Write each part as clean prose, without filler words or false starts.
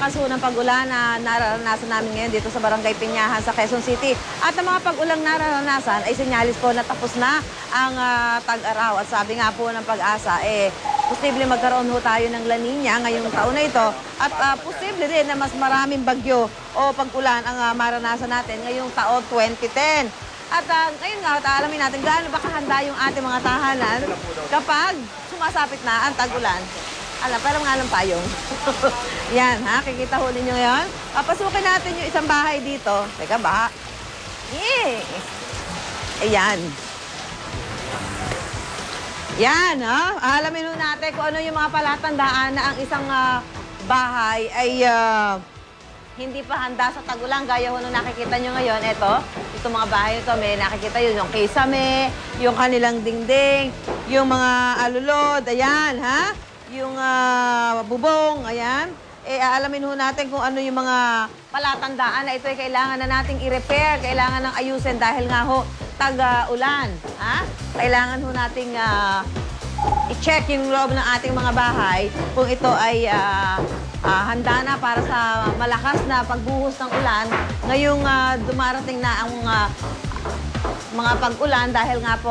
lakas ho ng pag-ulan na nararanasan namin ngayon dito sa Barangay Piñahan sa Quezon City. At ang mga pag-ulang nararanasan ay sinyalis po na tapos na ang tag-araw. At sabi nga po ng Pag-asa, posible magkaroon ho tayo ng La Nina ngayong taon na ito. At posible rin na mas maraming bagyo o pag-ulan ang maranasan natin ngayong taon 2010. At ngayon nga, alamin natin gaano ba kahanda yung ating mga tahanan kapag sumasapit na ang tag-ulan. Pero nga lang payong. Yan, ha? Kikita ho ninyo ngayon. Papasukin natin yung isang bahay dito. Teka, baha. Ayan. Yan, ha? Alamin ho natin kung ano yung mga palatandaan na ang isang bahay ay hindi pa handa sa tag-ulan. Gaya ho nung nakikita nyo ngayon, itong mga bahay ito, may nakikita yun, yung kisame, yung kanilang dingding, yung mga alulod, ayan, ha? Yung bubong, ayan. Aalamin ho natin kung ano yung mga palatandaan na ito ay kailangan na nating i-repair, kailangan ng ayusin dahil nga ho, tag-ulan, ha? Kailangan ho nating i-check yung loob ng ating mga bahay kung ito ay handa na para sa malakas na pagbuhos ng ulan ngayong dumarating na ang mga pag-ulan dahil nga po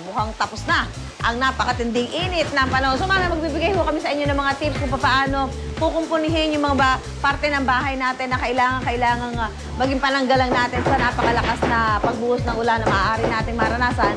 mukhang tapos na ang napakatinding init ng panahon. So magbibigay ho kami sa inyo ng mga tips kung paano kukumpunihin yung mga parte ng bahay natin na kailangan maging pananggalang natin sa napakalakas na pagbuhos ng ulan na maaari nating maranasan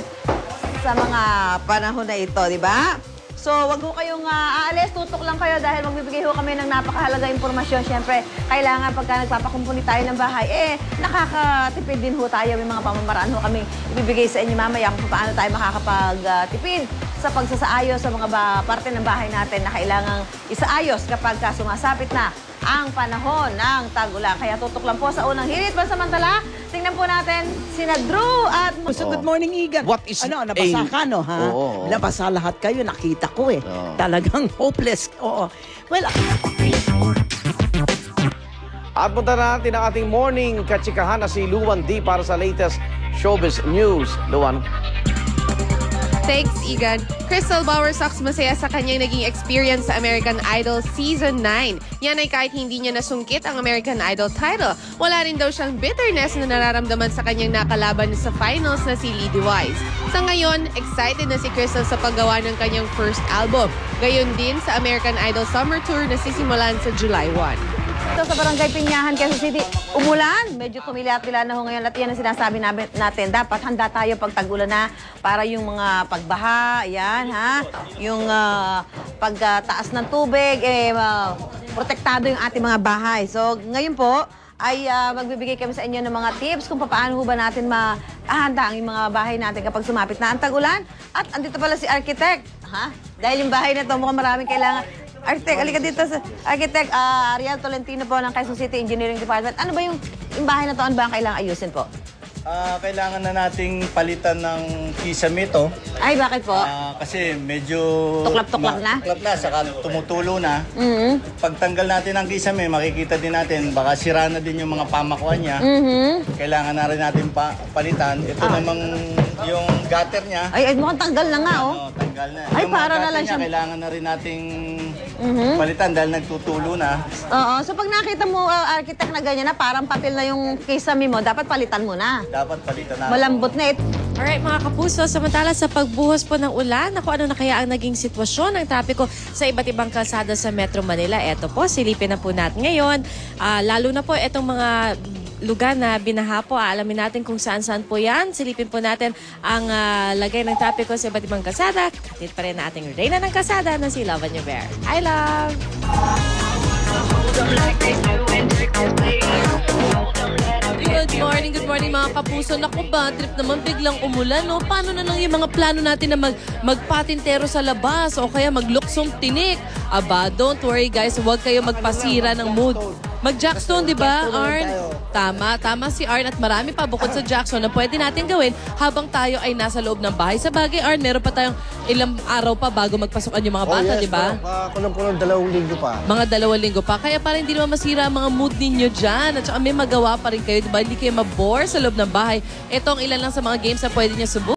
sa mga panahon na ito, di ba? So, wag ho kayong aalis, tutok lang kayo dahil magbibigay ho kami ng napakahalaga impormasyon. Siyempre, kailangan pagka nagpapakumpuni tayo ng bahay, nakakatipid din ho tayo. May mga pamamaraan ho kami ibibigay sa inyo mamaya kung paano tayo makakapagtipid sa pagsasaayos sa mga parte ng bahay natin na kailangang isaayos kapag sumasapit na ang panahon ng tag-ulan. Kaya tutok lang po sa unang hirit. Pansamantala, tingnan po natin sina Drew at... So, good morning, Igan. What is nabasa ka, no, ha? Oo. Nabasa lahat kayo, nakita ko, Oo. Talagang hopeless. Oo. Well, At punta na natin ang ating morning katsikahan na si Luan D para sa latest showbiz news. Luan. Thanks, Igan. Crystal Bowersox masaya sa kanyang naging experience sa American Idol Season 9. Yan ay kahit hindi niya nasungkit ang American Idol title. Wala rin daw siyang bitterness na nararamdaman sa kanyang nakalaban sa finals na si Lady Wise. Sa ngayon, excited na si Crystal sa paggawa ng kanyang first album. Gayon din sa American Idol Summer Tour na sisimulan sa July 1. Ito sa Barangay Piñahan, Quezon City, umulan. Medyo tumilat-tila na ho ngayon. At yan ang sinasabi natin. Dapat handa tayo pag tag-ulan na para yung mga pagbaha, yan, ha? Yung pagtaas ng tubig, protektado yung ating mga bahay. So, ngayon po, ay magbibigay kami sa inyo ng mga tips kung paano ho ba natin mahanda ang mga bahay natin kapag sumapit na ang tag-ulan. At andito pala si Architect, ha? Dahil yung bahay na ito, mukhang maraming kailangan. Architect, alika dito sa Architect Ariel Tolentino po ng Quezon City Engineering Department. Ano ba yung bahay na to? Ano ba ang kailangan ayusin po? Kailangan na nating palitan ng kisame ito. Ay, bakit po? Kasi medyo... Tuklap-tuklap na? Tuklap na, saka tumutulo na. Mm-hmm. Pagtanggal natin ng kisame, makikita din natin, baka sira na din yung mga pamakuan niya. Mm-hmm. Kailangan na rin natin palitan. Ito namang yung gutter niya. Ay, mukhang tanggal na nga, oh. Tanggal na. Ay, yung para mga na lang gutter siya. niya, kailangan na rin nating palitan dahil nagtutulo na. Oo, so pag nakita mo, Architect, na ganyan na, parang papel na yung kisame mo, dapat palitan mo na. Dapat palitan na. Malambot na ito. Alright mga kapuso, samantala sa pagbuhos po ng ulan, ano na kaya ang naging sitwasyon ng trapiko sa iba't ibang kalsada sa Metro Manila? Eto po, silipin na po natin ngayon. Lalo na po itong mga lugar na binaha po, alamin natin kung saan-saan po yan. Silipin po natin ang lagay ng trapiko sa iba't ibang kalsada. Katit pa rin na ating reyna ng kalsada na si Love New Bear. I love! Good morning mga kapuso. Naku ba, trip naman biglang umulan, no? Paano na lang yung mga plano natin na magpatintero sa labas o kaya magluksong tinik? Aba, don't worry guys, huwag kayo magpasira ng mood. Mag-Jackstone, di ba, Arn? Tama si Arn at marami pa bukod sa Jackstone na pwede natin gawin habang tayo ay nasa loob ng bahay. Sa bagay, Arn, meron pa tayong ilang araw pa bago magpasukan yung mga bata, di ba? Kunang-kunang 2 linggo pa. Mga 2 linggo pa. Kaya para hindi naman masira ang mga mood ninyo dyan. At saka may magawa pa rin kayo, di ba? Hindi kayo mabore sa loob ng bahay. Ito ang ilan lang sa mga games na pwede niya subukan.